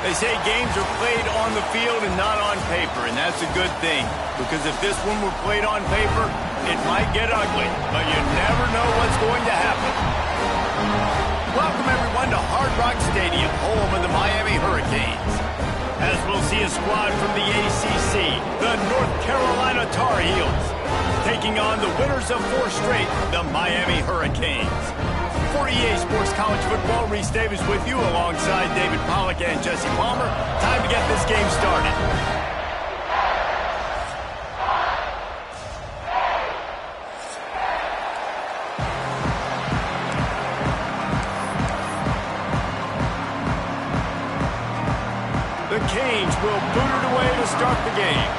They say games are played on the field and not on paper, and that's a good thing. Because if this one were played on paper, it might get ugly, but you never know what's going to happen. Welcome, everyone, to Hard Rock Stadium, home of the Miami Hurricanes. As we'll see a squad from the ACC, the North Carolina Tar Heels, taking on the winners of 4 straight, the Miami Hurricanes. For EA Sports College Football, Reese Davis with you alongside David Pollack and Jesse Palmer. Time to get this game started. The Canes will boot it away to start the game.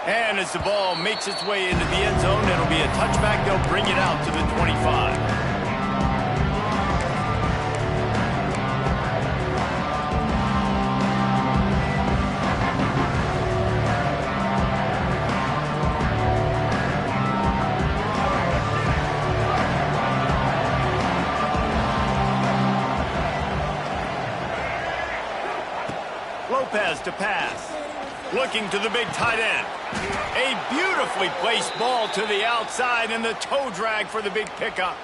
And as the ball makes its way into the end zone, it'll be a touchback. They'll bring it out to the 25. Lopez to pass. Looking to the big tight end. A beautifully placed ball to the outside and the toe drag for the big pickup.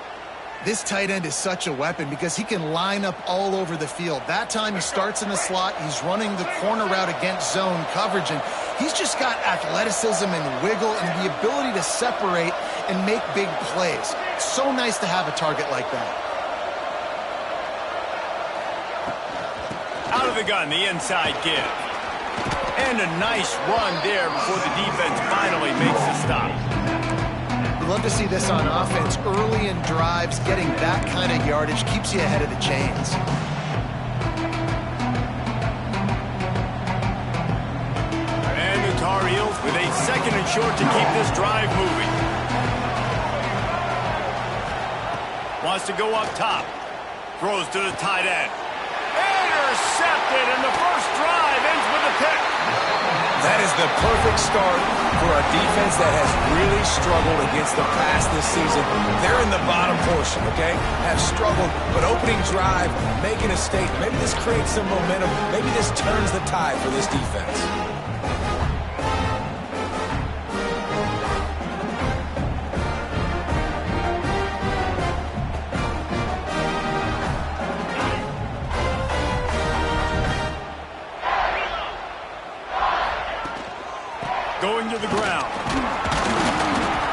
This tight end is such a weapon because he can line up all over the field. That time he starts in the slot. He's running the corner route against zone coverage, and he's just got athleticism and wiggle and the ability to separate and make big plays. It's so nice to have a target like that. Out of the gun, the inside give. And a nice run there before the defense finally makes the stop. We love to see this on offense. Early in drives, getting that kind of yardage keeps you ahead of the chains. And the Tar Heels with a 2nd and short to keep this drive moving. Wants to go up top. Throws to the tight end. Intercepted, and the first drive ends with a pick. That is the perfect start for a defense that has really struggled against the pass this season. They're in the bottom portion, okay? Have struggled, but opening drive, making a statement. Maybe this creates some momentum. Maybe this turns the tide for this defense. Going to the ground.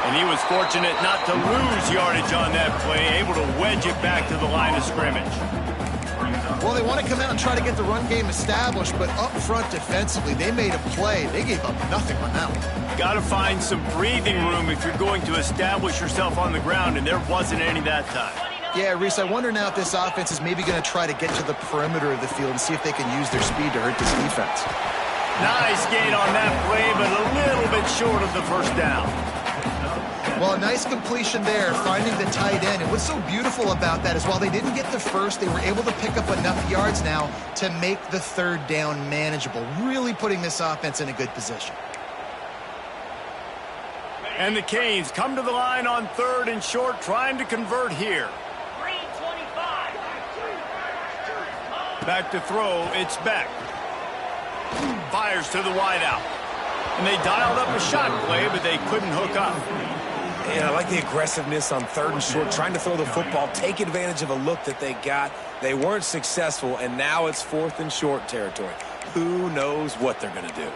And he was fortunate not to lose yardage on that play, able to wedge it back to the line of scrimmage. Well, they want to come out and try to get the run game established, but up front defensively, they made a play. They gave up nothing on that one. Got to find some breathing room if you're going to establish yourself on the ground, and there wasn't any that time. Yeah, Reese, I wonder now if this offense is maybe going to try to get to the perimeter of the field and see if they can use their speed to hurt this defense. Nice gain on that play, but a little bit short of the first down. Well, a nice completion there, finding the tight end. And what's so beautiful about that is while they didn't get the first, they were able to pick up enough yards now to make the 3rd down manageable, really putting this offense in a good position. And the Canes come to the line on 3rd and short, trying to convert here. Back to throw, it's Beck. Fires to the wideout. And they dialed up a shot play, but they couldn't hook up. Yeah, I like the aggressiveness on 3rd and short, trying to throw the football, take advantage of a look that they got. They weren't successful, and now it's 4th and short territory. Who knows what they're going to do?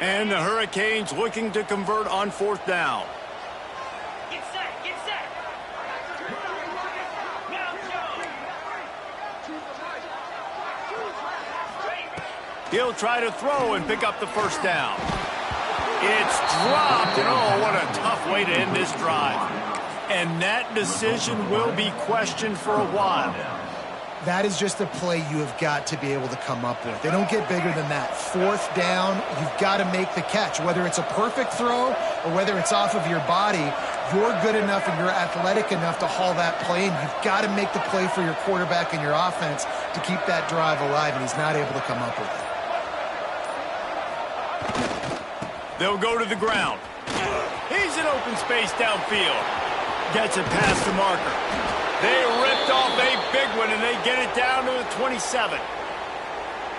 And the Hurricanes looking to convert on 4th down. He'll try to throw and pick up the first down. It's dropped, and oh, what a tough way to end this drive. And that decision will be questioned for a while. That is just a play you have got to be able to come up with. They don't get bigger than that. 4th down, you've got to make the catch. Whether it's a perfect throw or whether it's off of your body, you're good enough and you're athletic enough to haul that play, and you've got to make the play for your quarterback and your offense to to keep that drive alive, and he's not able to come up with it. They'll go to the ground. He's in open space downfield. Gets it past the marker. They ripped off a big one, and they get it down to the 27.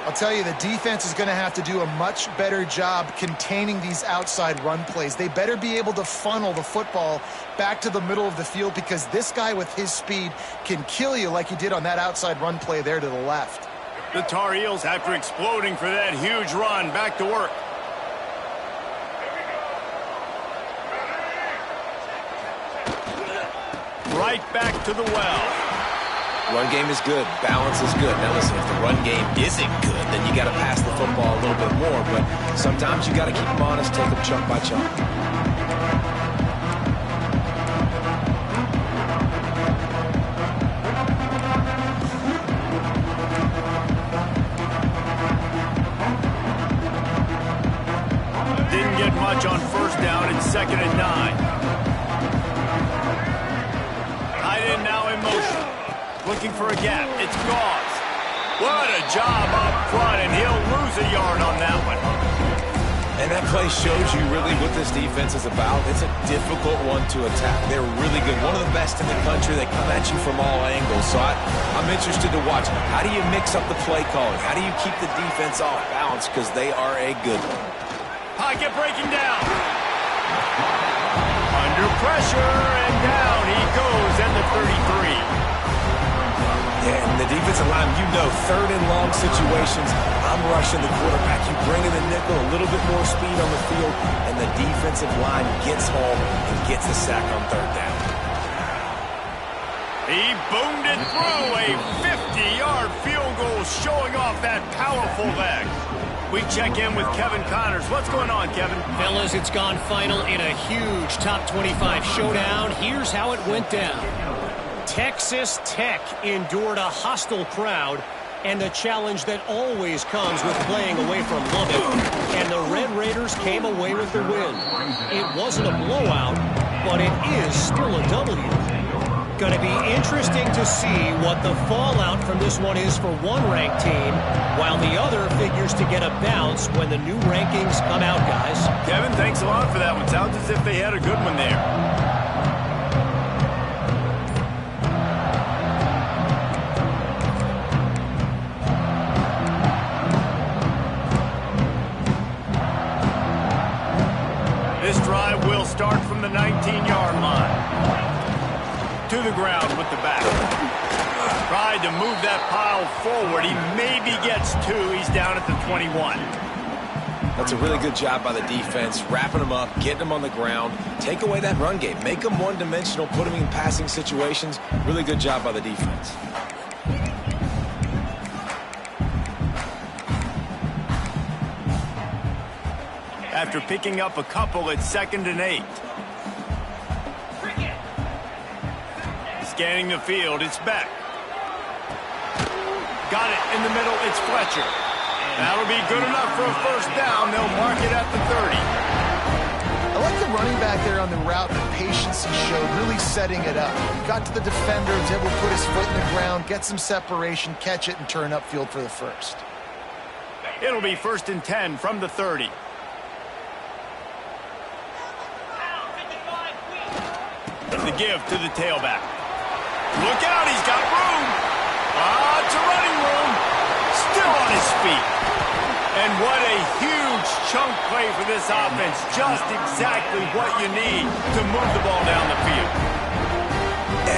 I'll tell you, the defense is going to have to do a much better job containing these outside run plays. They better be able to funnel the football back to the middle of the field, because this guy with his speed can kill you like he did on that outside run play there to the left. The Tar Heels, after exploding for that huge run, back to work. Right back to the well. Run game is good. Balance is good. Now listen, if the run game isn't good, then you got to pass the football a little bit more. But sometimes you got to keep them honest, take them chunk by chunk. Didn't get much on first down. It's 2nd and 9. Tight end now in motion. Looking for a gap. It's Gauze. What a job up front, and he'll lose a yard on that one. And that play shows you really what this defense is about. It's a difficult one to attack. They're really good. One of the best in the country. They come at you from all angles. So I'm interested to watch. How do you mix up the play calling? How do you keep the defense off balance? Because they are a good one. Pocket breaking down. Under pressure, and down he goes at the 33. Yeah, and the defensive line, you know, 3rd and long situations, I'm rushing the quarterback. You bring in the nickel, a little bit more speed on the field, and the defensive line gets home and gets the sack on 3rd down. He boomed it through a 50-yard field goal, showing off that powerful leg. We check in with Kevin Connors. What's going on, Kevin? Fellas, it's gone final in a huge top 25 showdown. Here's how it went down. Texas Tech endured a hostile crowd and the challenge that always comes with playing away from Lubbock, and the Red Raiders came away with the win. It wasn't a blowout, but it is still a W. Going to be interesting to see what the fallout from this one is for one ranked team, while the other figures to get a bounce when the new rankings come out, guys. Kevin, thanks a lot for that one. Sounds as if they had a good one there. This drive will start from the 19-yard line. To the ground with the back. Tried to move that pile forward. He maybe gets 2. He's down at the 21. That's a really good job by the defense, wrapping them up, getting them on the ground, take away that run game, make them one-dimensional, put them in passing situations. Really good job by the defense. After picking up a couple, it's 2nd and 8. Scanning the field, it's Beck. Got it in the middle, it's Fletcher. That'll be good enough for a first down. They'll mark it at the 30. I like the running back there on the route, the patience he showed, really setting it up. He got to the defender, was able to put his foot in the ground, get some separation, catch it, and turn upfield for the first. It'll be 1st and 10 from the 30. The give to the tailback. Look out, he's got room. It's a running room. Still on his feet. And what a huge chunk play for this offense. Just exactly what you need to move the ball down the field.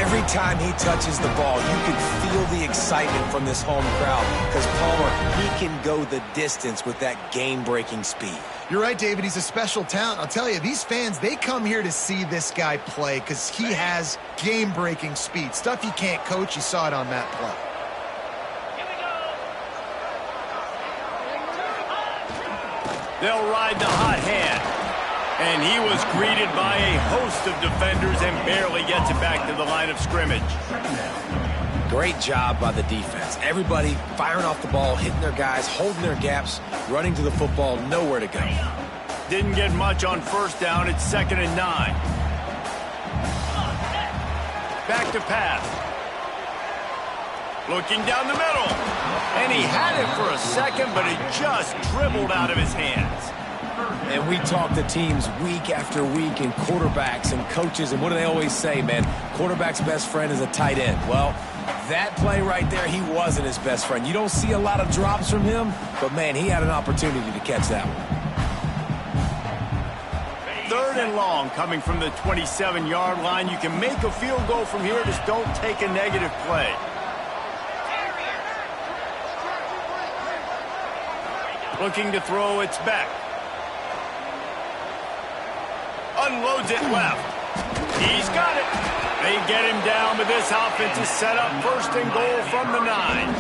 Every time he touches the ball, you can feel the excitement from this home crowd, because Palmer, he can go the distance with that game-breaking speed. You're right, David. He's a special talent. I'll tell you, these fans, they come here to see this guy play because he has game-breaking speed. Stuff you can't coach. You saw it on that play. They'll ride the hot hand. And he was greeted by a host of defenders and barely gets it back to the line of scrimmage. Great job by the defense. Everybody firing off the ball, hitting their guys, holding their gaps, running to the football, nowhere to go. Didn't get much on first down. It's 2nd and 9. Back to pass. Looking down the middle. And he had it for a second, but it just dribbled out of his hands. And we talk to teams week after week and quarterbacks and coaches, and what do they always say, man? Quarterback's best friend is a tight end. Well, that play right there, he wasn't his best friend. You don't see a lot of drops from him, but, man, he had an opportunity to catch that one. 3rd and long coming from the 27-yard line. You can make a field goal from here, just don't take a negative play. Looking to throw, it's back. Unloads it left. He's got it. They get him down, but this offense is set up 1st and goal from the 9.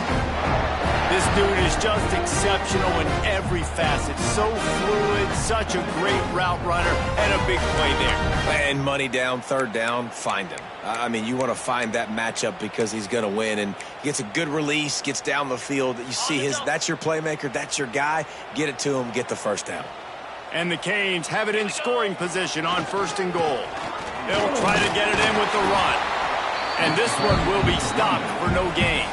This dude is just exceptional in every facet. So fluid, such a great route runner, and a big play there. And money down, 3rd down, find him. I mean, you want to find that matchup because he's going to win, and he gets a good release, gets down the field. You see that's your playmaker, that's your guy. Get it to him, get the 1st down. And the Canes have it in scoring position on 1st and goal. They'll try to get it in with the run. And this one will be stopped for no gain.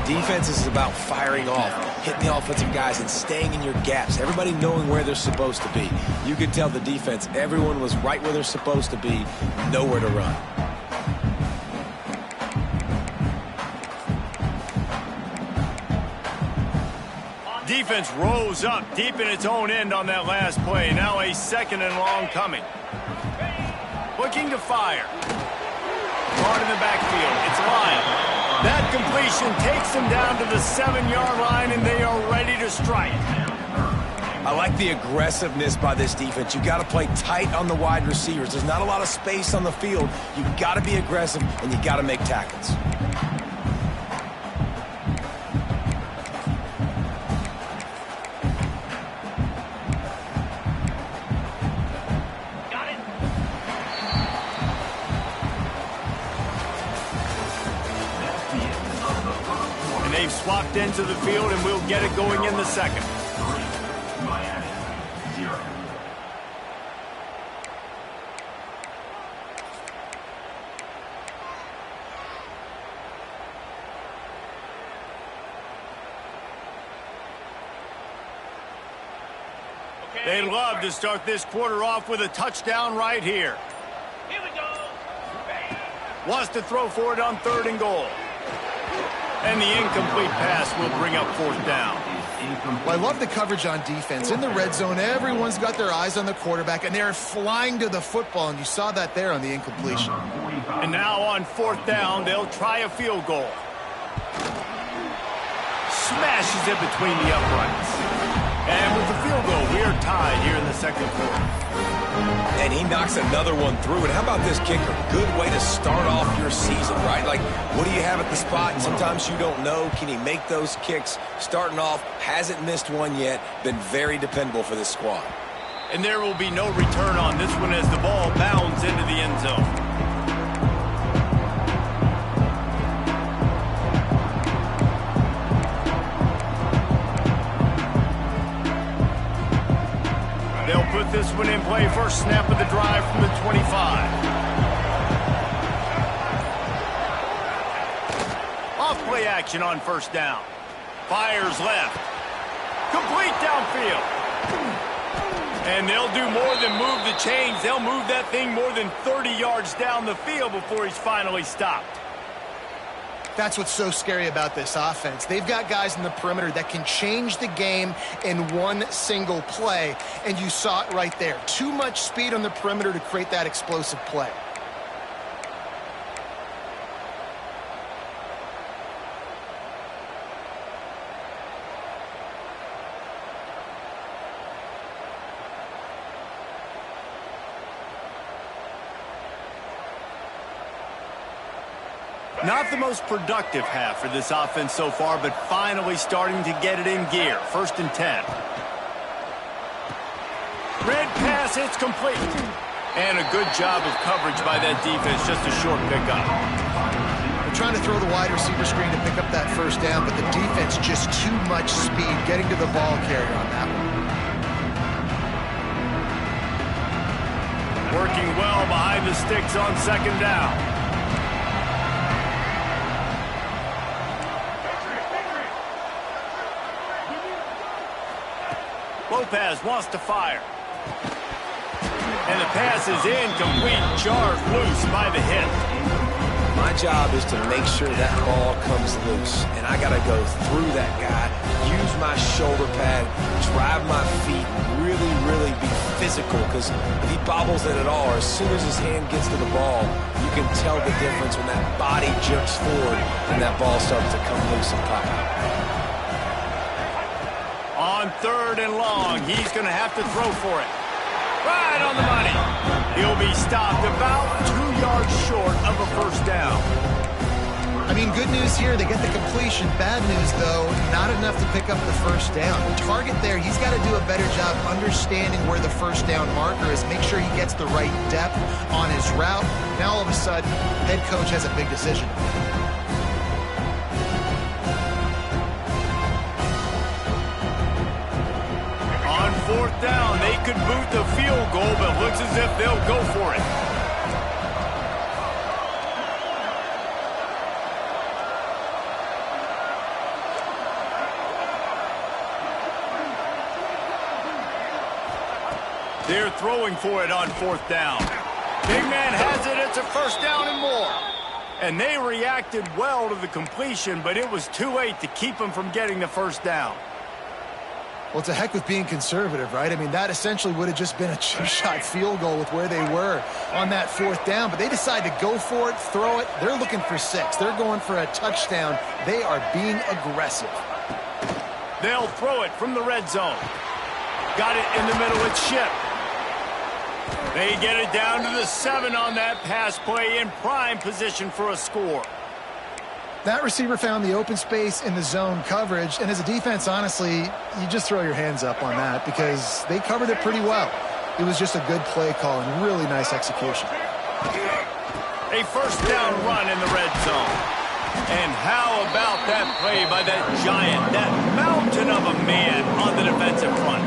Defense is about firing off, hitting the offensive guys, and staying in your gaps. Everybody knowing where they're supposed to be. You could tell the defense, everyone was right where they're supposed to be, nowhere to run. Defense rose up deep in its own end on that last play. Now a 2nd and long coming. Looking to fire. Caught in the backfield. It's Lyle. That completion takes them down to the 7-yard line, and they are ready to strike. I like the aggressiveness by this defense. You got to play tight on the wide receivers. There's not a lot of space on the field. You got to be aggressive, and you got to make tackles. They've swapped into the field, and we'll get it going in the 2nd. They'd love to start this quarter off with a touchdown right here. Here we go. Wants to throw for it on 3rd and goal. And the incomplete pass will bring up 4th down. Well, I love the coverage on defense. In the red zone, everyone's got their eyes on the quarterback, and they're flying to the football, and you saw that there on the incompletion. And now on 4th down, they'll try a field goal. Smashes it between the uprights. And with the field goal, we are tied here in the 2nd quarter. And he knocks another one through. And how about this kicker? Good way to start off your season, right? Like, what do you have at the spot? Sometimes you don't know. Can he make those kicks? Starting off, hasn't missed one yet. Been very dependable for this squad. And there will be no return on this one as the ball bounds into the end zone. They'll put this one in play. First snap of the drive from the 25. Off play action on 1st down. Fires left. Complete downfield. And they'll do more than move the chains. They'll move that thing more than 30 yards down the field before he's finally stopped. That's what's so scary about this offense. They've got guys in the perimeter that can change the game in one single play, and you saw it right there. Too much speed on the perimeter to create that explosive play. Not the most productive half for this offense so far, but finally starting to get it in gear. 1st and 10. Red pass, it's complete. And a good job of coverage by that defense, just a short pickup. They're trying to throw the wide receiver screen to pick up that 1st down, but the defense just too much speed getting to the ball carrier on that one. Working well behind the sticks on 2nd down. Lopez wants to fire. And the pass is incomplete, jarred loose by the hit. My job is to make sure that ball comes loose, and I got to go through that guy, use my shoulder pad, drive my feet, really, really be physical, because if he bobbles it at all, or as soon as his hand gets to the ball, you can tell the difference when that body jerks forward and that ball starts to come loose and pop out. On 3rd and long, he's going to have to throw for it. Right on the money. He'll be stopped about 2 yards short of a first down. I mean, good news here, they get the completion. Bad news, though, not enough to pick up the first down. The target there, he's got to do a better job understanding where the first down marker is, make sure he gets the right depth on his route. Now, all of a sudden, head coach has a big decision. On 4th down, they could boot the field goal, but looks as if they'll go for it. They're throwing for it on 4th down. Big man has it. It's a first down and more. And they reacted well to the completion, but it was too late to keep them from getting the first down. Well, it's a heck with being conservative, right? I mean, that essentially would have just been a two-shot field goal with where they were on that 4th down. But they decide to go for it, throw it. They're looking for 6. They're going for a touchdown. They are being aggressive. They'll throw it from the red zone. Got it in the middle with Ship. They get it down to the 7 on that pass play, in prime position for a score. That receiver found the open space in the zone coverage, and as a defense, honestly, you just throw your hands up on that because they covered it pretty well. It was just a good play call and really nice execution. A first down run in the red zone. And how about that play by that giant, that mountain of a man on the defensive front?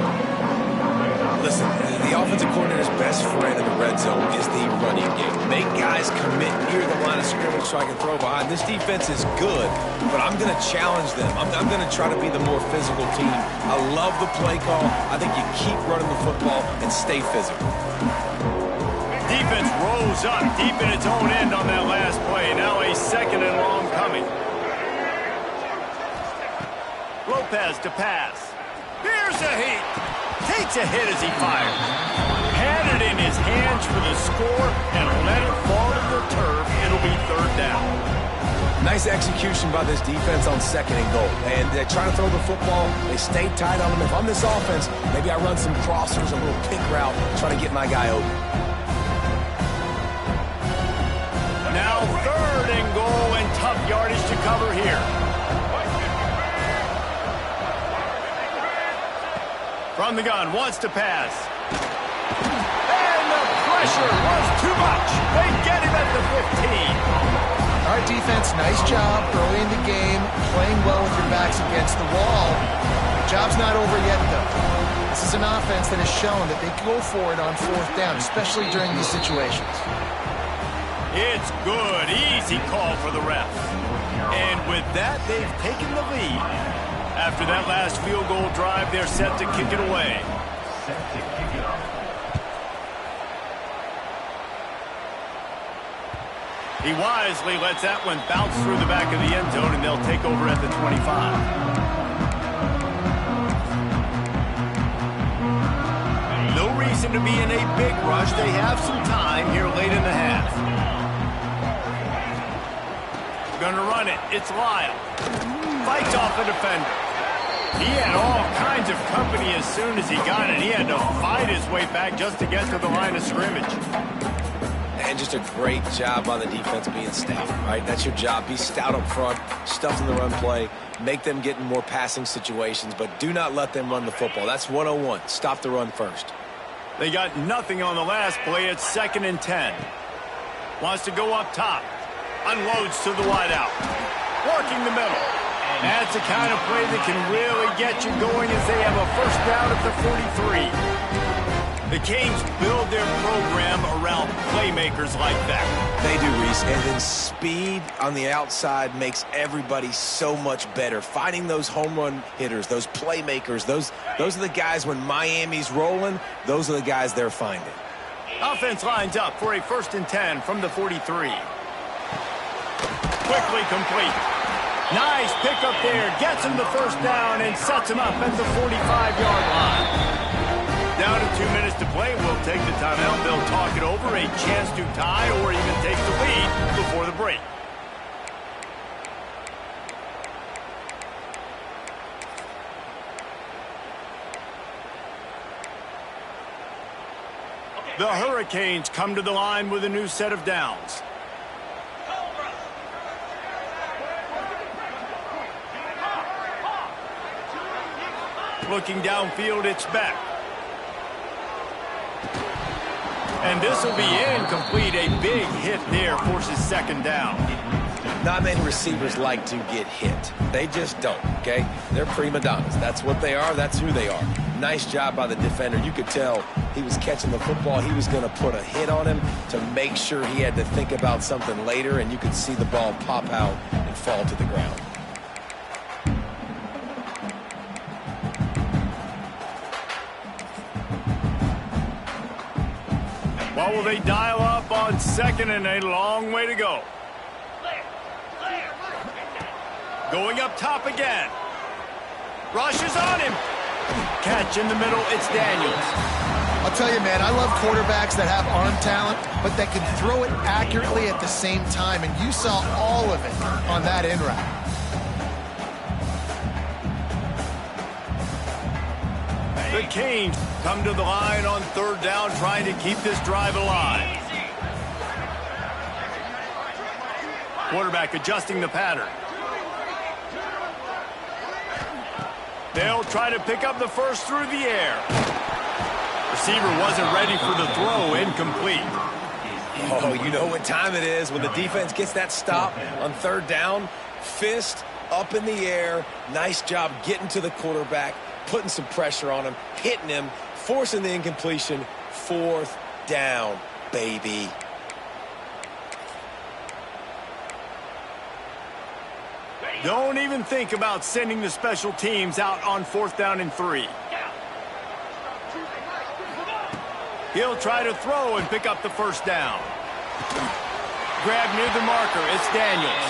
Listen, the offensive coordinator's best friend in the red zone is the running game. Make guys commit near the line of scrimmage so I can throw behind. This defense is good, but I'm going to challenge them. I'm going to try to be the more physical team. I love the play call. I think you keep running the football and stay physical. Defense rolls up deep in its own end on that last play. Now a 2nd and long coming. Lopez to pass. Here's a heat. Takes a hit as he fires. Had it in his hands for the score and let it fall to the turf. It'll be 3rd down. Nice execution by this defense on 2nd and goal. And they're trying to throw the football. They stay tight on them. If I'm this offense, maybe I run some crossers, a little pick route, try to get my guy open. Now 3rd and goal and tough yardage to cover here. From the gun, wants to pass. And the pressure was too much. They get him at the 15. All right, defense, nice job early in the game, playing well with your backs against the wall. Job's not over yet, though. This is an offense that has shown that they go for it on 4th down, especially during these situations. It's good. Easy call for the ref. And with that, they've taken the lead. After that last field goal drive, they're set to kick it away. He wisely lets that one bounce through the back of the end zone, and they'll take over at the 25. No reason to be in a big rush. They have some time here late in the half. Gonna run it. It's Lyle. Fights off the defender. He had all kinds of company as soon as he got it. He had to fight his way back just to get to the line of scrimmage. And just a great job by the defense being stout, right? That's your job. Be stout up front, stuff in the run play, make them get in more passing situations, but do not let them run the football. That's 101. Stop the run first. They got nothing on the last play. It's 2nd and 10. Wants to go up top. Unloads to the wideout. Working the middle. That's the kind of play that can really get you going as they have a first down at the 43. The Canes build their program around playmakers like that. They do, Reese, and then speed on the outside makes everybody so much better. Finding those home run hitters, those playmakers, those are the guys when Miami's rolling, those are the guys they're finding. Offense lines up for a 1st and 10 from the 43. Quickly complete. Nice pickup there. Gets him the 1st down and sets him up at the 45-yard line. Down to 2 minutes to play. We'll take the timeout. They'll talk it over. A chance to tie or even take the lead before the break. The Hurricanes come to the line with a new set of downs. Looking downfield, it's Beck. And this will be incomplete. A big hit there forces 2nd down. Not many receivers like to get hit. They just don't, okay? They're prima donnas. That's what they are. That's who they are. Nice job by the defender. You could tell he was catching the football. He was going to put a hit on him to make sure he had to think about something later, and you could see the ball pop out and fall to the ground. Well, will they dial up on 2nd and a long way to go? Going up top again. Rushes on him. Catch in the middle. It's Daniels. I'll tell you, man, I love quarterbacks that have arm talent, but that can throw it accurately at the same time, and you saw all of it on that in route. The Canes come to the line on 3rd down, trying to keep this drive alive. Quarterback adjusting the pattern. They'll try to pick up the 1st through the air. Receiver wasn't ready for the throw. Incomplete. Oh, you know what time it is when the defense gets that stop on 3rd down. Fist up in the air. Nice job getting to the quarterback, putting some pressure on him, hitting him, forcing the incompletion. 4th down, baby. Don't even think about sending the special teams out on 4th down and 3. He'll try to throw and pick up the 1st down. Grab near the marker. It's Daniels.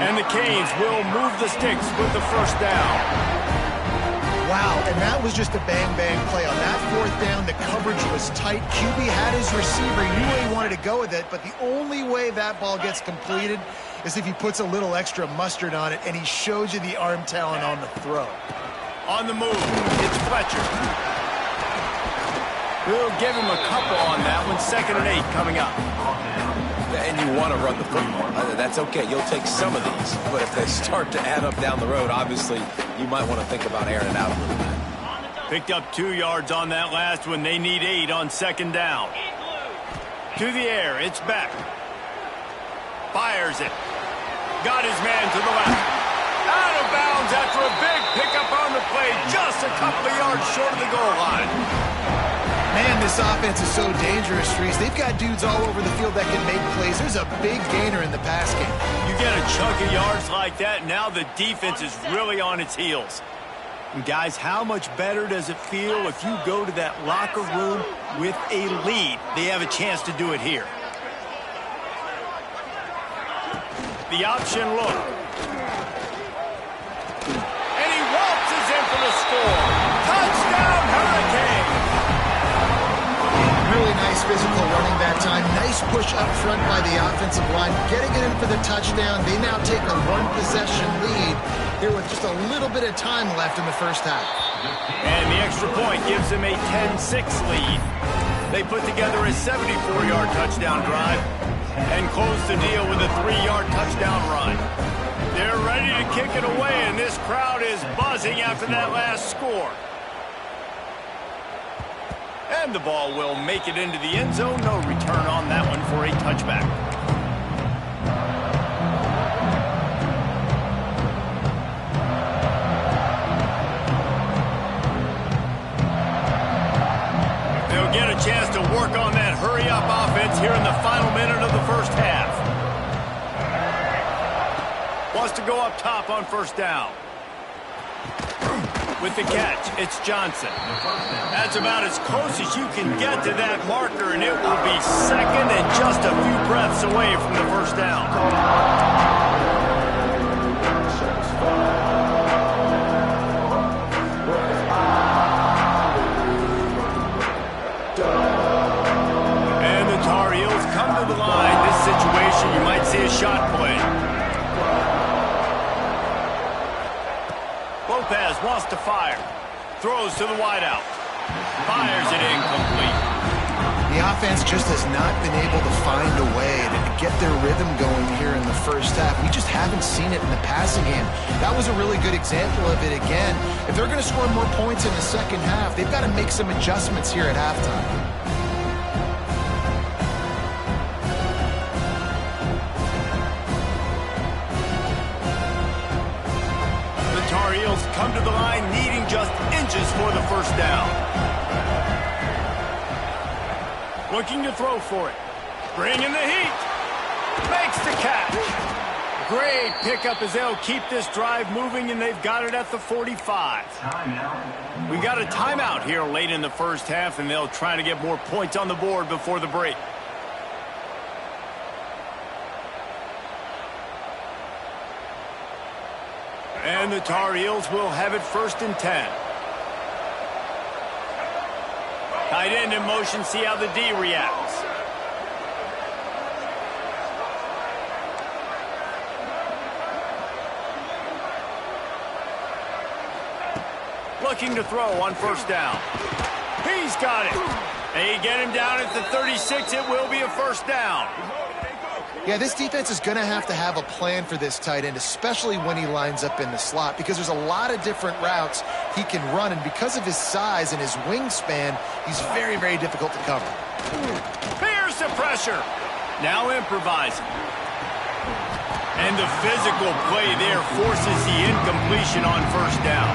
And the Canes will move the sticks with the 1st down. Wow, and that was just a bang-bang play. On that 4th down, the coverage was tight. QB had his receiver. He knew where he wanted to go with it, but the only way that ball gets completed is if he puts a little extra mustard on it, and he shows you the arm talent on the throw. On the move, it's Fletcher. We'll give him a couple on that one. 2nd and 8 coming up. And you want to run the football. That's okay. You'll take some of these. But if they start to add up down the road, obviously, you might want to think about airing it out a little bit. Picked up 2 yards on that last one. They need 8 on 2nd down. To the air, it's Beck. Fires it. Got his man to the left. Out of bounds after a big pickup on the play. Just a couple of yards short of the goal line. Man, this offense is so dangerous, Reese. They've got dudes all over the field that can make plays. There's a big gainer in the pass game. You get a chunk of yards like that, now the defense is really on its heels. And guys, how much better does it feel if you go to that locker room with a lead? They have a chance to do it here. The option look. And he waltzes in for the score. Touchdown, Hurricane! Really nice physical running that time. Nice push up front by the offensive line. Getting it in for the touchdown. They now take a 1-possession lead here with just a little bit of time left in the 1st half. And the extra point gives them a 10-6 lead. They put together a 74-yard touchdown drive and close the deal with a 3-yard touchdown run. They're ready to kick it away, and this crowd is buzzing after that last score. And the ball will make it into the end zone. No return on that one for a touchback. They'll get a here in the final minute of the first half. Wants to go up top on first down. With the catch, it's Johnson. That's about as close as you can get to that marker, and it will be second and just a few breaths away from the first down. And the Tar Heels come to the line. This situation, you might see a shot play. Lopez wants to fire. Throws to the wideout. Fires it incomplete. The offense just has not been able to find a way to get their rhythm going here in the first half. We just haven't seen it in the passing game. That was a really good example of it again. If they're going to score more points in the second half, they've got to make some adjustments here at halftime. Tar Heels come to the line needing just inches for the first down. Looking to throw for it. Bringing the heat. Makes the catch. Great pickup as they'll keep this drive moving, and they've got it at the 45. We got a timeout here late in the first half, and they'll try to get more points on the board before the break. And the Tar Heels will have it 1st and 10. Tight end in motion, see how the D reacts. Looking to throw on first down. He's got it. They get him down at the 36. It will be a first down. Yeah, this defense is going to have a plan for this tight end, especially when he lines up in the slot, because there's a lot of different routes he can run, and because of his size and his wingspan, he's very, very difficult to cover. Here's the pressure. Now improvising. And the physical play there forces the incompletion on first down.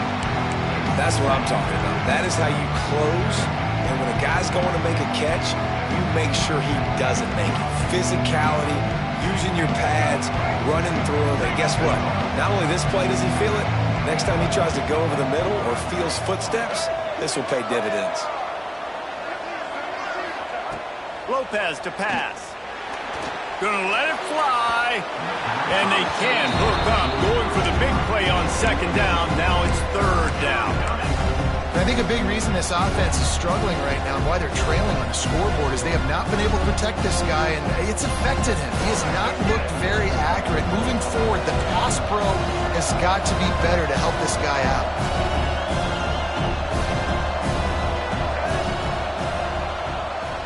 That's what I'm talking about. That is how you close, and when a guy's going to make a catch, you make sure he doesn't make it. Physicality, using your pads, running through them, and guess what? Not only this play does he feel it, next time he tries to go over the middle or feels footsteps, this will pay dividends. Lopez to pass. Gonna let it fly. And they can hook up, going for the big play on second down. Now it's third down. I think a big reason this offense is struggling right now and why they're trailing on the scoreboard is they have not been able to protect this guy, and it's affected him. He has not looked very accurate. Moving forward, the pass pro has got to be better to help this guy out.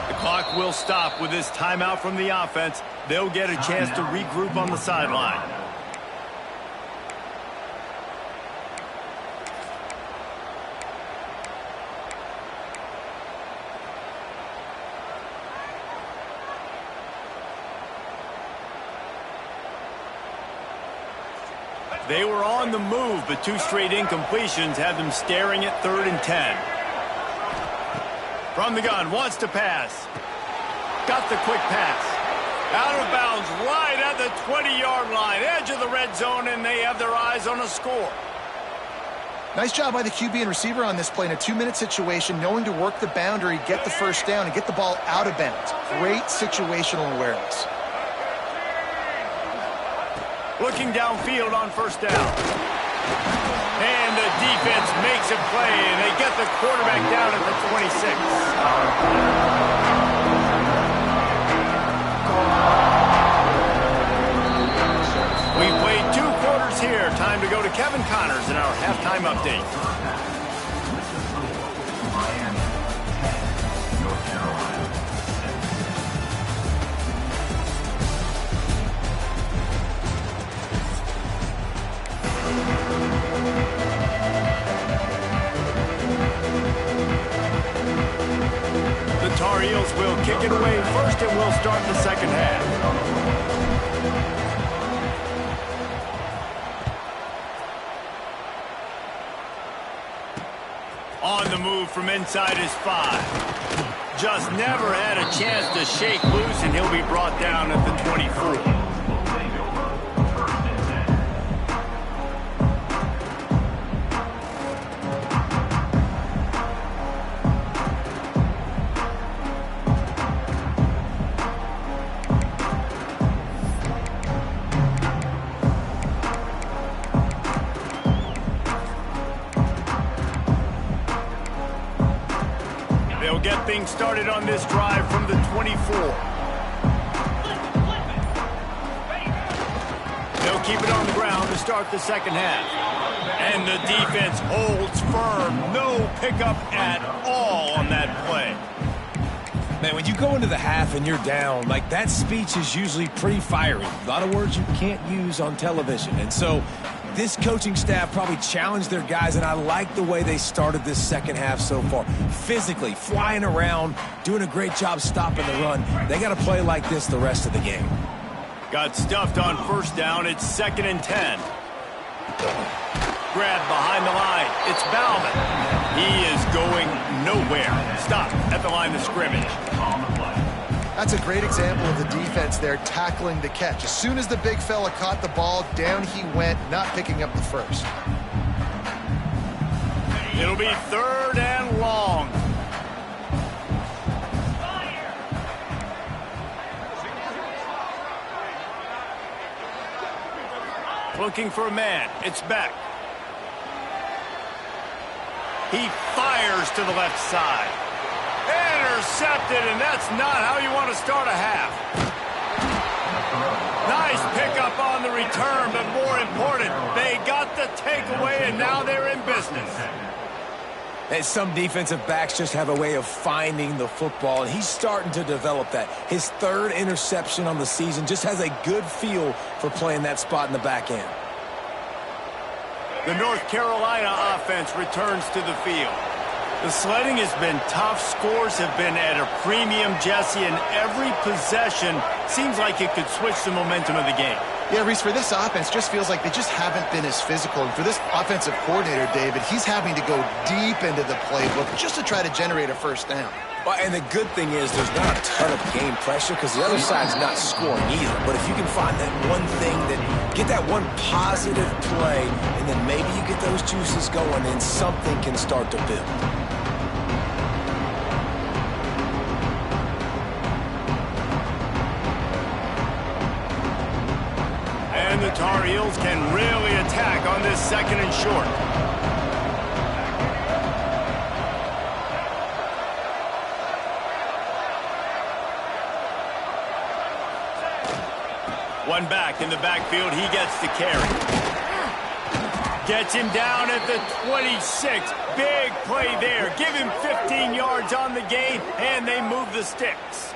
The clock will stop with this timeout from the offense. They'll get a chance to regroup on the sideline. They were on the move, but 2 straight incompletions had them staring at 3rd and 10. From the gun, wants to pass. Got the quick pass. Out of bounds, right at the 20-yard line, edge of the red zone, and they have their eyes on a score. Nice job by the QB and receiver on this play in a 2-minute situation, knowing to work the boundary, get the first down, and get the ball out of bounds. Great situational awareness. Looking downfield on first down. And the defense makes a play, and they get the quarterback down at the 26. We played 2 quarters here. Time to go to Kevin Connors in our halftime update. Tar Heels will kick it away first, and we'll start the second half. On the move from inside his 5. Just never had a chance to shake loose, and he'll be brought down at the 24. They'll get things started on this drive from the 24. They'll keep it on the ground to start the second half. And the defense holds firm. No pickup at all on that play. Man, when you go into the half and you're down, like, that speech is usually pretty fiery. A lot of words you can't use on television. And so this coaching staff probably challenged their guys, and I like the way they started this second half so far. Physically, flying around, doing a great job stopping the run. They got to play like this the rest of the game. Got stuffed on first down. It's 2nd and 10. Grab behind the line. It's Bauman. He is going nowhere. Stop at the line of scrimmage. That's a great example of the defense there tackling the catch. As soon as the big fella caught the ball, down he went, not picking up the first. It'll be 3rd and long. Looking for a man. It's Beck. He fires to the left side. Intercepted, and that's not how you want to start a half. Nice pickup on the return, but more important, they got the takeaway, and now they're in business. And some defensive backs just have a way of finding the football, and he's starting to develop that. His 3rd interception on the season, just has a good feel for playing that spot in the back end. The North Carolina offense returns to the field. The sledding has been tough. Scores have been at a premium, Jesse, and every possession seems like it could switch the momentum of the game. Yeah, Reese, for this offense, just feels like they just haven't been as physical. And for this offensive coordinator, David, he's having to go deep into the playbook just to try to generate a first down. Well, and the good thing is there's not a ton of game pressure because the other side's not scoring either. But if you can find that one thing, that get that one positive play, and then maybe you get those juices going, and something can start to build. And the Tar Heels can really attack on this 2nd and short. One back in the backfield. He gets the carry. Gets him down at the 26. Big play there. Give him 15 yards on the gain, and they move the sticks.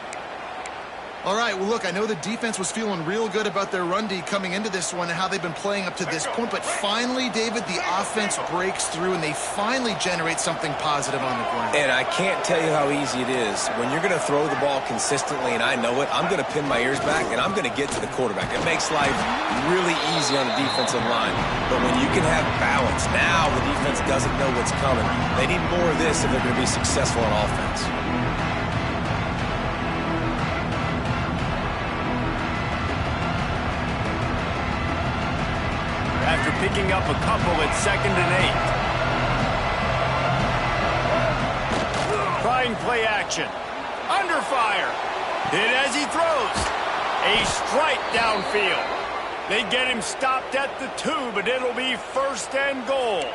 All right, well, look, I know the defense was feeling real good about their run D coming into this one and how they've been playing up to this point, but finally, David, the offense breaks through and they finally generate something positive on the ground. And I can't tell you how easy it is. When you're going to throw the ball consistently, and I know it, I'm going to pin my ears back, and I'm going to get to the quarterback. It makes life really easy on the defensive line. But when you can have balance, now the defense doesn't know what's coming. They need more of this if they're going to be successful on offense. After picking up a couple, it's 2nd and 8. Trying play action. Under fire. Hit as he throws. A strike downfield. They get him stopped at the 2, but it'll be 1st and goal.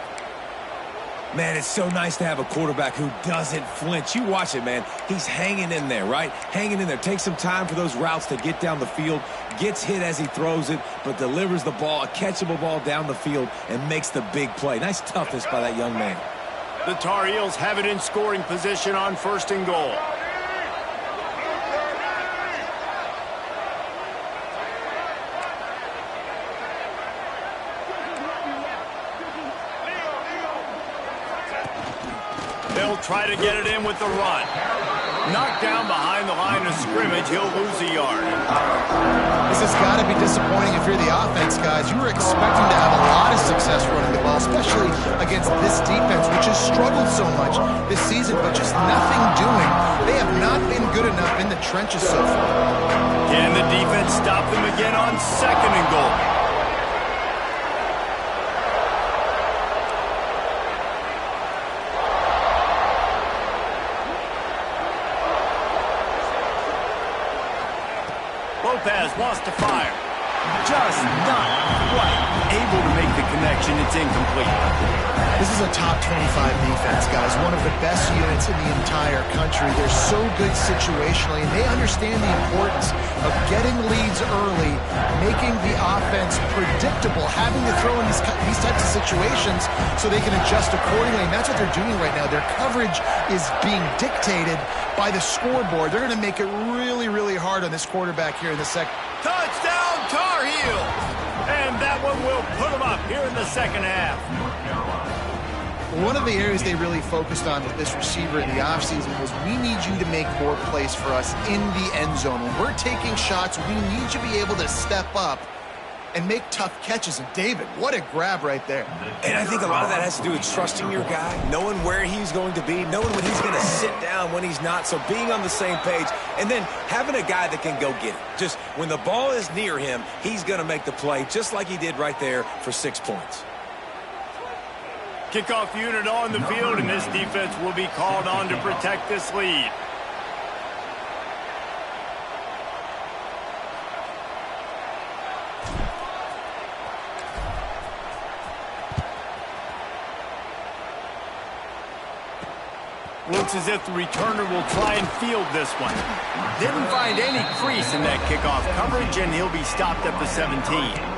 Man, it's so nice to have a quarterback who doesn't flinch. You watch it, man. He's hanging in there, right? Hanging in there. Takes some time for those routes to get down the field. Gets hit as he throws it, but delivers the ball, a catchable ball down the field, and makes the big play. Nice toughness by that young man. The Tar Heels have it in scoring position on 1st and goal. They'll try to get it in with the run. Knocked down behind the line of scrimmage, he'll lose a yard. This has got to be disappointing if you're the offense, guys. You were expecting to have a lot of success running the ball, especially against this defense, which has struggled so much this season, but just nothing doing. They have not been good enough in the trenches so far. Can the defense stop them again on 2nd and goal? Lopez wants to fire. Just not quite able to make the connection. It's incomplete. This is a top 25 defense, guys. One of the best units in the entire country. They're so good situationally, and they understand the importance of getting leads early, making the offense predictable, having to throw in these types of situations so they can adjust accordingly. And that's what they're doing right now. Their coverage is being dictated by the scoreboard. They're going to make it really, really hard on this quarterback here in the second. Touchdown, Tar Heels! And that one will put them up here in the second half. One of the areas they really focused on with this receiver in the offseason was, we need you to make more plays for us in the end zone. When we're taking shots, we need you to be able to step up and make tough catches. And David, what a grab right there. And I think a lot of that has to do with trusting your guy, knowing where he's going to be, knowing when he's going to sit down, when he's not, so being on the same page, and then having a guy that can go get it. Just when the ball is near him, he's going to make the play, just like he did right there for 6 points. Kickoff unit on the field, and this defense will be called on to protect this lead. Looks as if the returner will try and field this one. Didn't find any crease in that kickoff coverage, and he'll be stopped at the 17.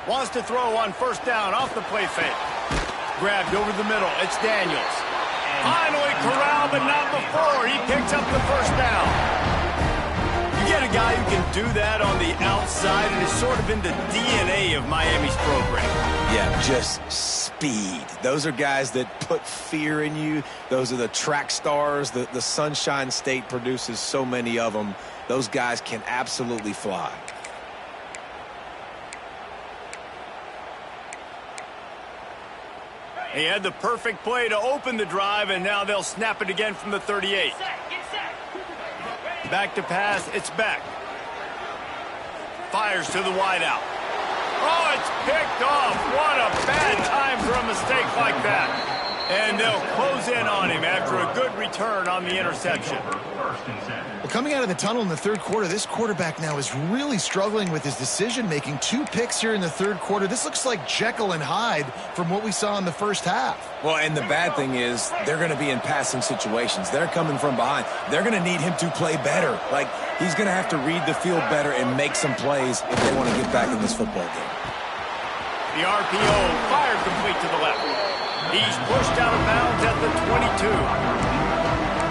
Wants to throw on 1st down off the play fake. Grabbed over the middle. It's Daniels. Finally corralled, but not before. He picks up the 1st down. You get a guy who can do that on the outside, and it's sort of in the DNA of Miami's program. Yeah, just speed. Those are guys that put fear in you. Those are the track stars. The Sunshine State produces so many of them. Those guys can absolutely fly. He had the perfect play to open the drive, and now they'll snap it again from the 38. Back to pass, it's Beck. Fires to the wideout. Oh, it's picked off. What a bad time for a mistake like that. And they'll close in on him after a good return on the interception. Well, coming out of the tunnel in the 3rd quarter, this quarterback now is really struggling with his decision-making. 2 picks here in the 3rd quarter. This looks like Jekyll and Hyde from what we saw in the 1st half. Well, and the bad thing is they're going to be in passing situations. They're coming from behind. They're going to need him to play better. Like, he's going to have to read the field better and make some plays if they want to get back in this football game. The RPO fired complete to the left. He's pushed out of bounds at the 22.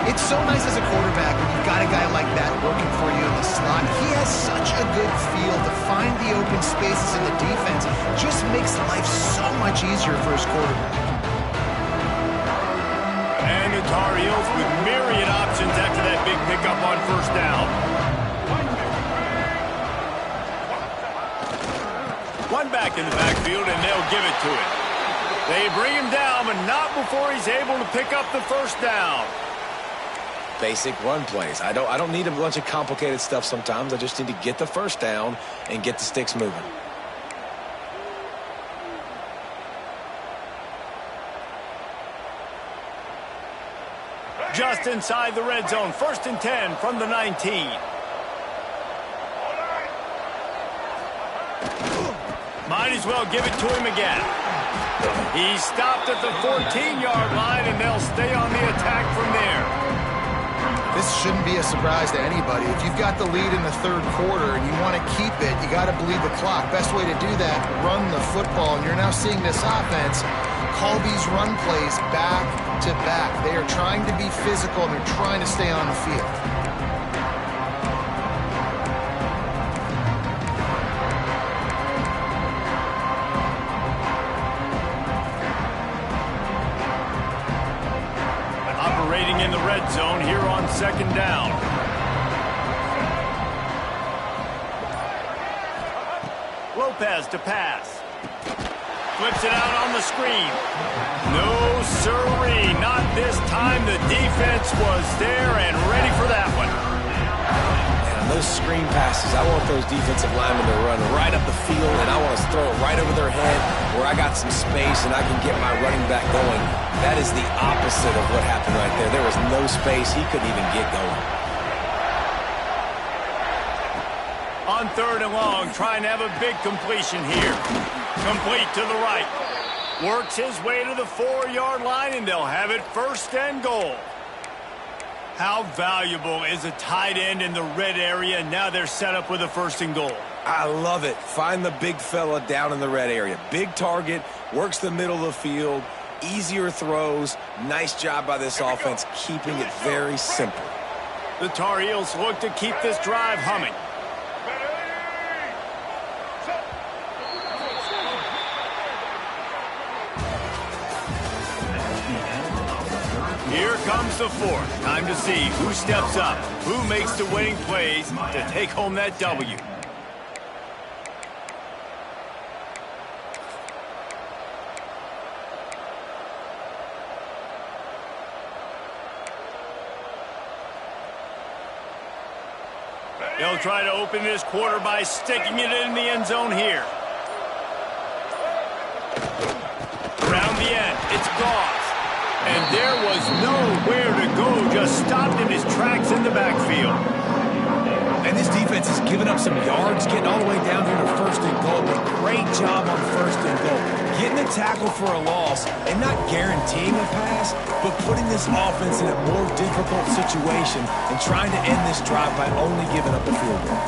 It's so nice as a quarterback when you've got a guy like that working for you in the slot. He has such a good feel to find the open spaces in the defense. Just makes life so much easier for his quarterback. And the Tar Heels with myriad options after that big pickup on 1st down. One back in the backfield, and they'll give it to him. They bring him down, but not before he's able to pick up the 1st down. Basic run plays. I don't need a bunch of complicated stuff sometimes. I just need to get the 1st down and get the sticks moving. Just inside the red zone. 1st and 10 from the 19. Might as well give it to him again. He's stopped at the 14-yard line, and they'll stay on the attack from there. This shouldn't be a surprise to anybody. If you've got the lead in the third quarter and you want to keep it, you got to bleed the clock. Best way to do that, run the football. And you're now seeing this offense call these run plays back to back. They are trying to be physical, and they're trying to stay on the field. Operating in the red zone here on second down. Lopez to pass. Flips it out on the screen. No sirree, not this time. The defense was there and ready for that one. And on those screen passes, I want those defensive linemen to run right up the field, and I want to throw it right over their head where I got some space and I can get my running back going. That is the opposite of what happened right there. There was no space. He couldn't even get going. On third and long, trying to have a big completion here. Complete to the right. Works his way to the 4-yard line, and they'll have it first and goal. How valuable is a tight end in the red area? Now they're set up with a first and goal. I love it. Find the big fella down in the red area. Big target, works the middle of the field, easier throws. Nice job by this offense, keeping it very simple. The Tar Heels look to keep this drive humming. Here comes the fourth. Time to see who steps up, who makes the winning plays to take home that W. They'll try to open this quarter by sticking it in the end zone here. Around the end, it's Goss. And there was nowhere to go, just stopped in his tracks in the backfield. And this defense has given up some yards, getting all the way down here to first and goal, but great job on first and goal. Getting a tackle for a loss and not guaranteeing a pass, but putting this offense in a more difficult situation and trying to end this drive by only giving up a field goal.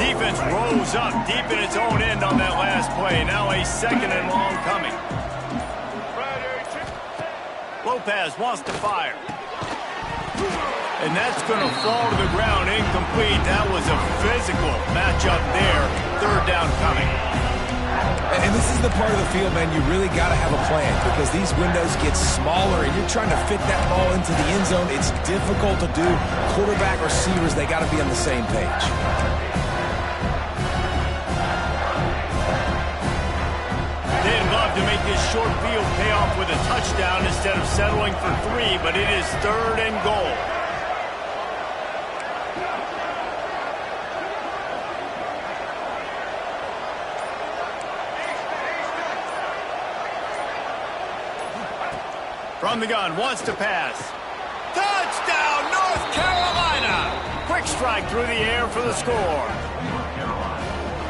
Defense rose up deep in its own end on that last play. Now a second and long coming. Lopez wants to fire. And that's going to fall to the ground incomplete. That was a physical matchup there. Third down coming. And this is the part of the field, man, you really got to have a plan because these windows get smaller and you're trying to fit that ball into the end zone. It's difficult to do. Quarterback, receivers, they got to be on the same page. They'd love to make this short field pay off with a touchdown instead of settling for 3, but it is third and goal. From the gun, wants to pass. Touchdown, North Carolina! Quick strike through the air for the score.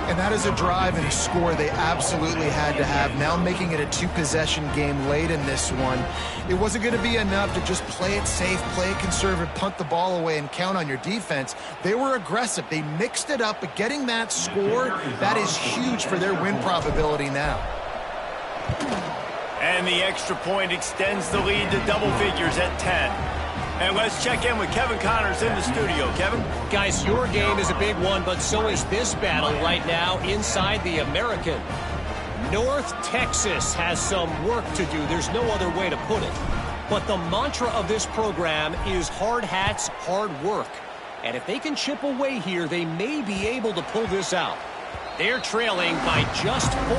And that is a drive and a score they absolutely had to have. Now making it a 2-possession game late in this one. It wasn't going to be enough to just play it safe, play it conservative, punt the ball away, and count on your defense. They were aggressive. They mixed it up, but getting that score, that is huge for their win probability now. And the extra point extends the lead to double figures at 10. And let's check in with Kevin Connors in the studio. Kevin? Guys, your game is a big one, but so is this battle right now inside the American. North Texas has some work to do. There's no other way to put it. But the mantra of this program is hard hats, hard work. And if they can chip away here, they may be able to pull this out. They're trailing by just 4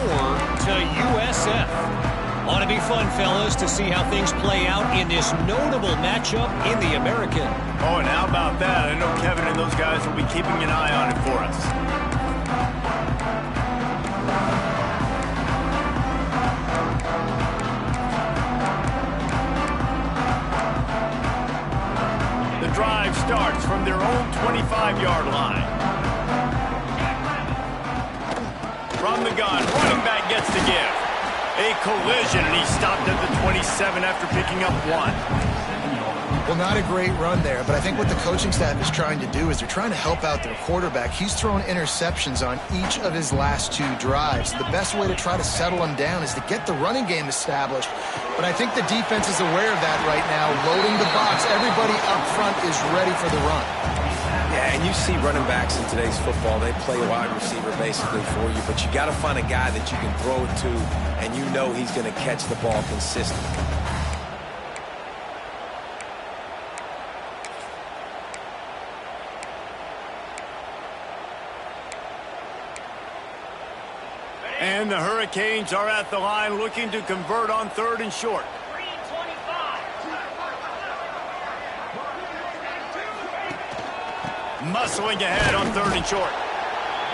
to USF. Ought to be fun, fellas, to see how things play out in this notable matchup in the American. Oh, and how about that? I know Kevin and those guys will be keeping an eye on it for us. The drive starts from their own 25-yard line. From the gun, running back gets the give. A collision, and he stopped at the 27 after picking up 1. Well, not a great run there, but I think what the coaching staff is trying to do is they're trying to help out their quarterback. He's thrown interceptions on each of his last 2 drives. The best way to try to settle him down is to get the running game established. But I think the defense is aware of that right now, loading the box. Everybody up front is ready for the run. Yeah, and you see running backs in today's football, they play wide receiver basically for you, but you got to find a guy that you can throw it to, and you know he's going to catch the ball consistently. And the Hurricanes are at the line looking to convert on 3rd and short. Muscling ahead on 3rd and short.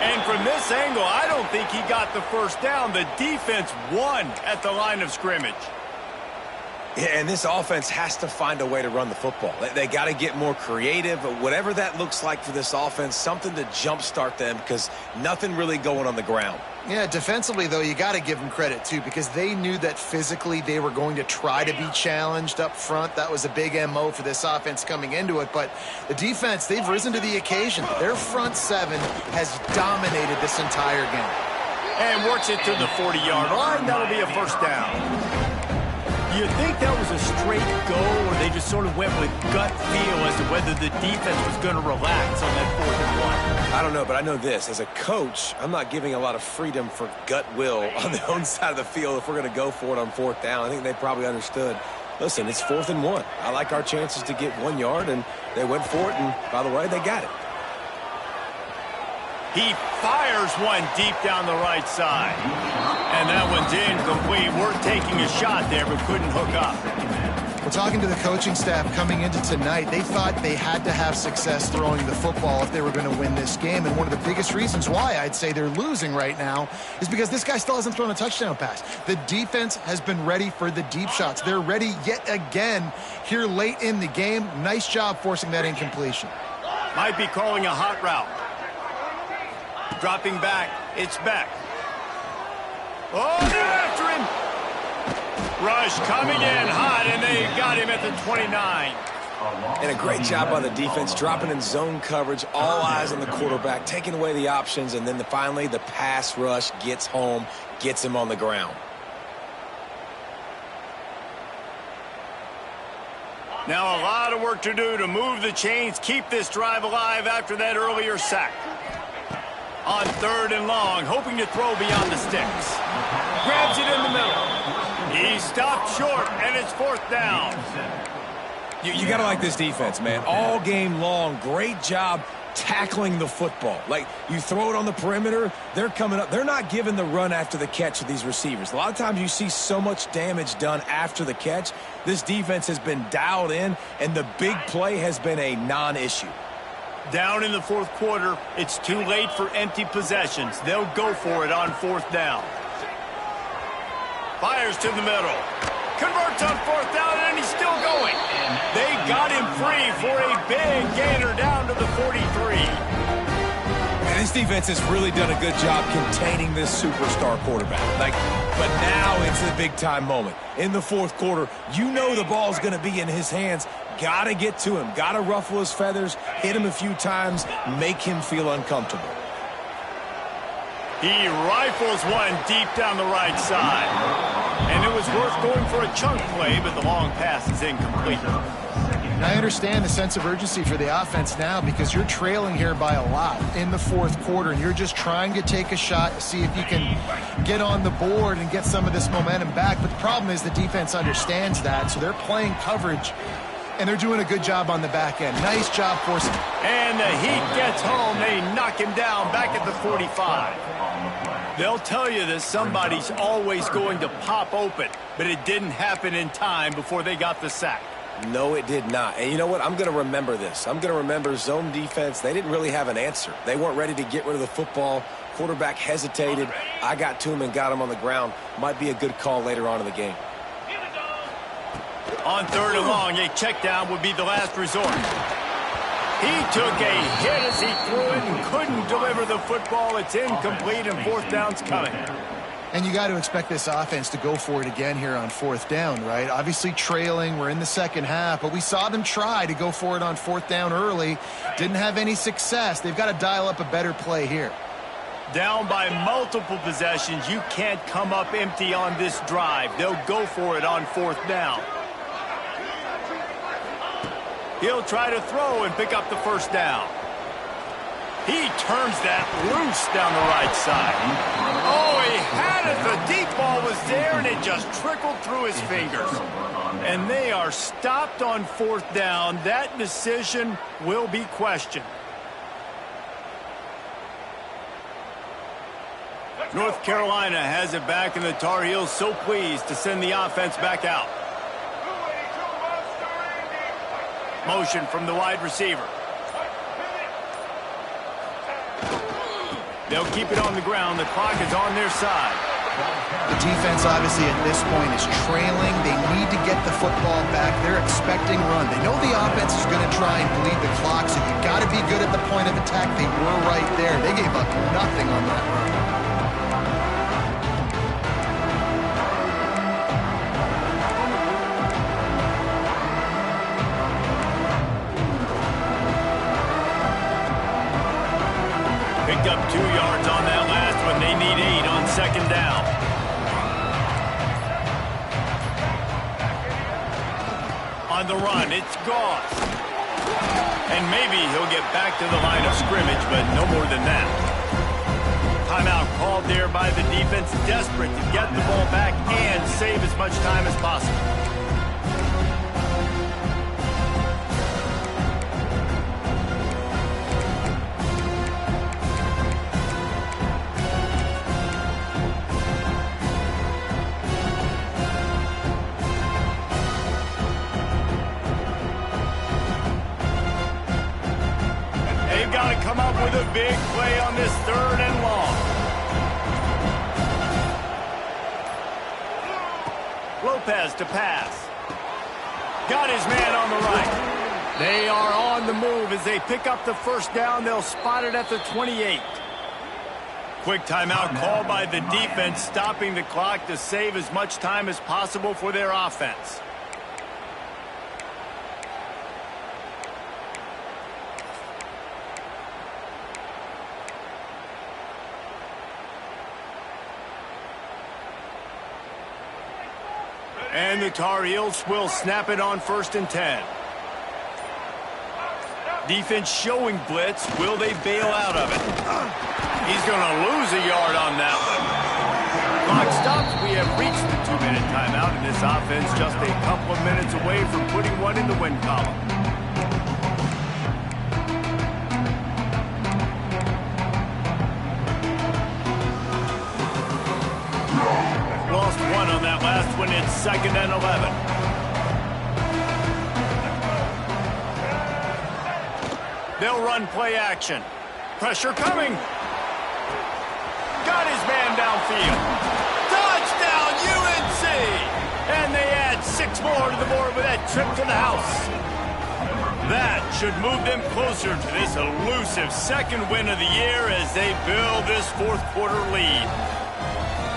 And from this angle, I don't think he got the first down. The defense won at the line of scrimmage. Yeah, and this offense has to find a way to run the football. They got to get more creative, whatever that looks like for this offense, something to jumpstart them because nothing really going on the ground. Yeah, defensively, though, you got to give them credit, too, because they knew that physically they were going to try to be challenged up front. That was a big MO for this offense coming into it. But the defense, they've risen to the occasion. Their front 7 has dominated this entire game. And works it to the 40-yard line. That'll be a first down. Do you think that was a straight go, or they just sort of went with gut feel as to whether the defense was going to relax on that 4th and 1? I don't know, but I know this. As a coach, I'm not giving a lot of freedom for gut will on the own side of the field if we're going to go for it on 4th down. I think they probably understood. Listen, it's 4th and 1. I like our chances to get 1 yard, and they went for it, and by the way, they got it. He fires one deep down the right side. And that one's incomplete. Worth taking a shot there, but couldn't hook up. Well, talking to the coaching staff coming into tonight, they thought they had to have success throwing the football if they were going to win this game. And one of the biggest reasons why I'd say they're losing right now is because this guy still hasn't thrown a touchdown pass. The defense has been ready for the deep shots. They're ready yet again here late in the game. Nice job forcing that incompletion. Might be calling a hot route. Dropping back, it's back. Oh, they're after him. Rush coming in hot, and they got him at the 29. And a great job by the defense, dropping in zone coverage, all eyes on the quarterback, taking away the options, and then finally the pass rush gets home, gets him on the ground. Now a lot of work to do to move the chains, keep this drive alive after that earlier sack. On 3rd and long, hoping to throw beyond the sticks. Grabs it in the middle. He stopped short, and it's 4th down. You got to like this defense, man. All game long, great job tackling the football. Like, you throw it on the perimeter, they're coming up. They're not giving the run after the catch of these receivers. A lot of times you see so much damage done after the catch. This defense has been dialed in, and the big play has been a non-issue. Down in the 4th quarter, it's too late for empty possessions. They'll go for it on 4th down. Fires to the middle. Converts on 4th down, and he's still going. They got him free for a big gainer down to the 43. And this defense has really done a good job containing this superstar quarterback. But now it's the big-time moment. In the 4th quarter, you know the ball's going to be in his hands. Got to get to him. Got to ruffle his feathers, hit him a few times, make him feel uncomfortable. He rifles one deep down the right side. And it was worth going for a chunk play, but the long pass is incomplete. And I understand the sense of urgency for the offense now because you're trailing here by a lot in the 4th quarter, and you're just trying to take a shot to see if you can get on the board and get some of this momentum back. But the problem is the defense understands that, so they're playing coverage, and they're doing a good job on the back end. Nice job forcing. And the heat gets home. They knock him down back at the 45. They'll tell you that somebody's always going to pop open, but it didn't happen in time before they got the sack. No, it did not. And you know what? I'm going to remember this. I'm going to remember zone defense. They didn't really have an answer. They weren't ready to get rid of the football. Quarterback hesitated. I got to him and got him on the ground. Might be a good call later on in the game. On 3rd and long, a check down would be the last resort. He took a hit as he threw it and couldn't deliver the football. It's incomplete, and fourth down's coming. And you got to expect this offense to go for it again here on fourth down, right? Obviously trailing, we're in the second half, but we saw them try to go for it on fourth down early. Didn't have any success. They've got to dial up a better play here. Down by multiple possessions, you can't come up empty on this drive. They'll go for it on fourth down. He'll try to throw and pick up the first down. He turns that loose down the right side. Oh, he had it. The deep ball was there, and it just trickled through his fingers. And they are stopped on fourth down. That decision will be questioned. North Carolina has it back, and the Tar Heels so pleased to send the offense back out. Motion from the wide receiver. They'll keep it on the ground. The clock is on their side. The defense, obviously, at this point is trailing. They need to get the football back. They're expecting run. They know the offense is going to try and bleed the clock, so you've got to be good at the point of attack. They were right there. They gave up nothing on that run. Picked up 2 yards on that last one. They need 8 on second down. On the run, it's Goss. And maybe he'll get back to the line of scrimmage, but no more than that. Timeout called there by the defense, desperate to get the ball back and save as much time as possible. Come up with a big play on this third and long. Lopez to pass. Got his man on the right. They are on the move as they pick up the first down. They'll spot it at the 28. Quick timeout called by the defense, stopping the clock to save as much time as possible for their offense. And the Tar Heels will snap it on 1st and 10. Defense showing blitz. Will they bail out of it? He's going to lose a yard on that one. Clock stops. We have reached the 2-minute timeout, and this offense just a couple of minutes away from putting one in the win column. Lost one on that last one. It's 2nd and 11. They'll run play action. Pressure coming. Got his man downfield. Touchdown, UNC! And they add 6 more to the board with that trip to the house. That should move them closer to this elusive second win of the year as they build this fourth quarter lead.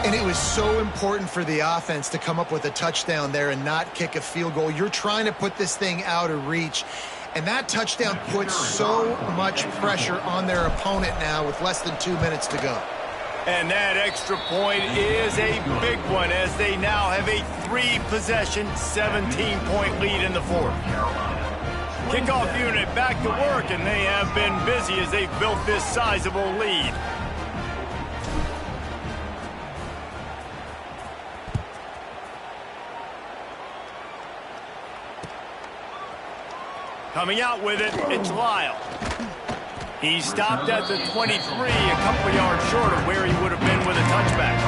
And it was so important for the offense to come up with a touchdown there and not kick a field goal. You're trying to put this thing out of reach. And that touchdown puts so much pressure on their opponent now with less than 2 minutes to go. And that extra point is a big one as they now have a 3-possession, 17-point lead in the fourth. Kickoff unit back to work, and they have been busy as they've built this sizable lead. Coming out with it, it's Lyle. He stopped at the 23, a couple of yards short of where he would have been with a touchback.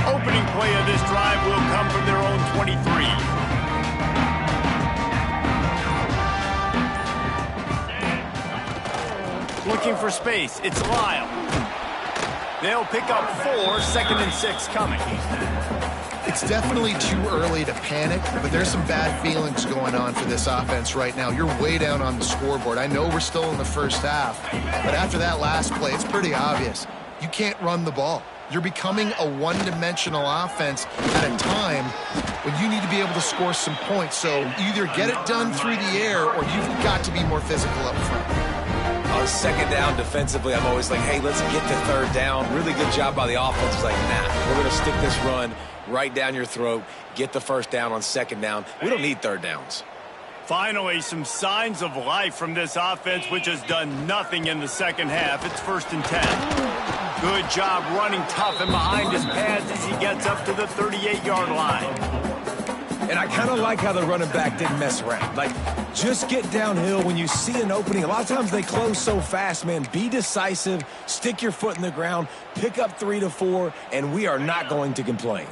Opening play of this drive will come from their own 23. Looking for space, it's Lyle. They'll pick up 4, 2nd and 6 coming. It's definitely too early to panic, but there's some bad feelings going on for this offense right now. You're way down on the scoreboard. I know we're still in the first half, but after that last play, it's pretty obvious. You can't run the ball. You're becoming a one-dimensional offense at a time when you need to be able to score some points. So either get it done through the air or you've got to be more physical up front. On 2nd down defensively, I'm always like, hey, let's get to 3rd down. Really good job by the offense. It's like, nah, we're going to stick this run right down your throat, get the 1st down on 2nd down. We don't need 3rd downs. Finally, some signs of life from this offense, which has done nothing in the 2nd half. It's 1st and 10. Good job running tough and behind his pads as he gets up to the 38-yard line. And I kind of like how the running back didn't mess around. Like, just get downhill when you see an opening. A lot of times they close so fast, man. Be decisive, stick your foot in the ground, pick up 3 to 4, and we are not going to complain.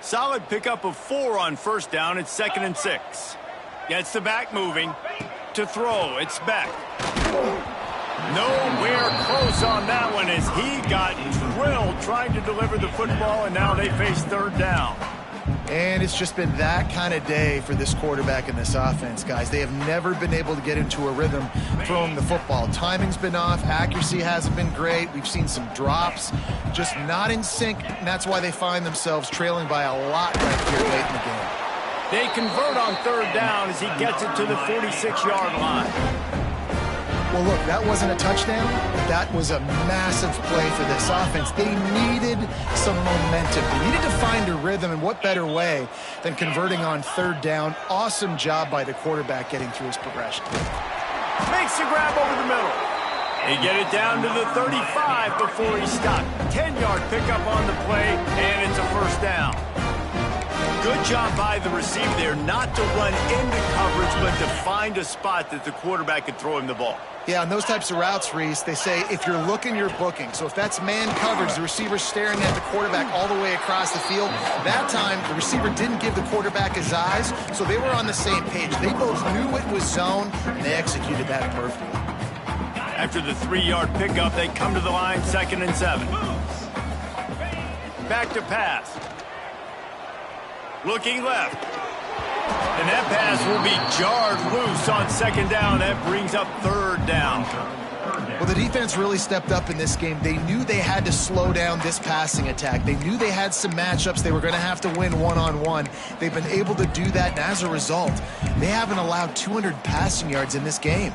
Solid pickup of 4 on 1st down. It's 2nd and 6. Gets the back moving. To throw, it's Beck. Nowhere close on that one as he got drilled trying to deliver the football, and now they face 3rd down. And it's just been that kind of day for this quarterback and this offense, guys. They have never been able to get into a rhythm throwing the football. Timing's been off. Accuracy hasn't been great. We've seen some drops, just not in sync, and that's why they find themselves trailing by a lot right here late in the game. They convert on 3rd down as he gets it to the 46-yard line. Well, look, that wasn't a touchdown. That was a massive play for this offense. They needed some momentum. They needed to find a rhythm, and what better way than converting on 3rd down. Awesome job by the quarterback getting through his progression. Makes the grab over the middle. They get it down to the 35 before he's stopped. 10-yard pickup on the play, and it's a 1st down. Good job by the receiver there not to run into coverage, but to find a spot that the quarterback could throw him the ball. Yeah, on those types of routes, Reese, they say if you're looking, you're booking. So if that's man coverage, the receiver's staring at the quarterback all the way across the field. That time, the receiver didn't give the quarterback his eyes, so they were on the same page. They both knew it was zone, and they executed that perfectly. After the 3-yard pickup, they come to the line, 2nd and 7. Back to pass. Looking left. And that pass will be jarred loose on 2nd down. That brings up 3rd down. Well, the defense really stepped up in this game. They knew they had to slow down this passing attack. They knew they had some matchups they were going to have to win one-on-one. They've been able to do that, and as a result, they haven't allowed 200 passing yards in this game.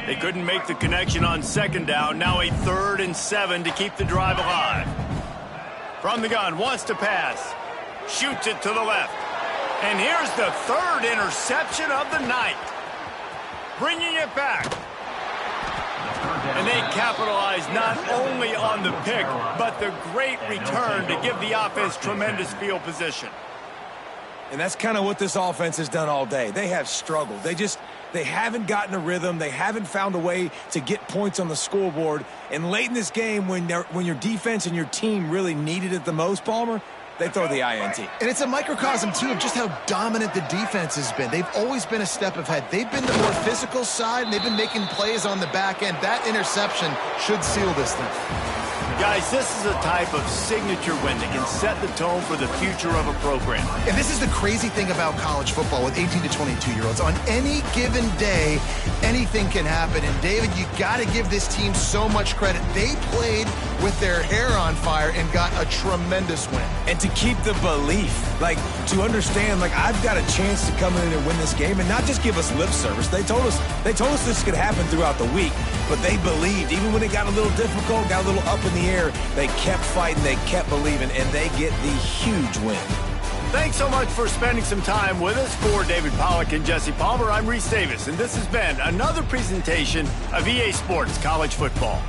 They couldn't make the connection on 2nd down. Now a 3rd and 7 to keep the drive alive. From the gun, wants to pass. Shoots it to the left. And here's the 3rd interception of the night. Bringing it back. And they capitalize not only on the pick, but the great return to give the offense tremendous field position. And that's kind of what this offense has done all day. They have struggled. They haven't gotten a rhythm. They haven't found a way to get points on the scoreboard. And late in this game, when your defense and your team really needed it the most, Palmer, they throw the INT. And it's a microcosm, too, of just how dominant the defense has been. They've always been a step ahead. They've been the more physical side, and they've been making plays on the back end. That interception should seal this thing. Guys, this is a type of signature win that can set the tone for the future of a program. And this is the crazy thing about college football with 18 to 22-year-olds. On any given day, anything can happen. And, David, you got to give this team so much credit. They played with their hair on fire and got a tremendous win. And to keep the belief, like, to understand, like, I've got a chance to come in and win this game and not just give us lip service. They told us this could happen throughout the week, but they believed. Even when it got a little difficult, got a little up in the air, they kept fighting, they kept believing, and they get the huge win. Thanks so much for spending some time with us. For David Pollack and Jesse Palmer, I'm Reese Davis, and this has been another presentation of EA Sports College Football.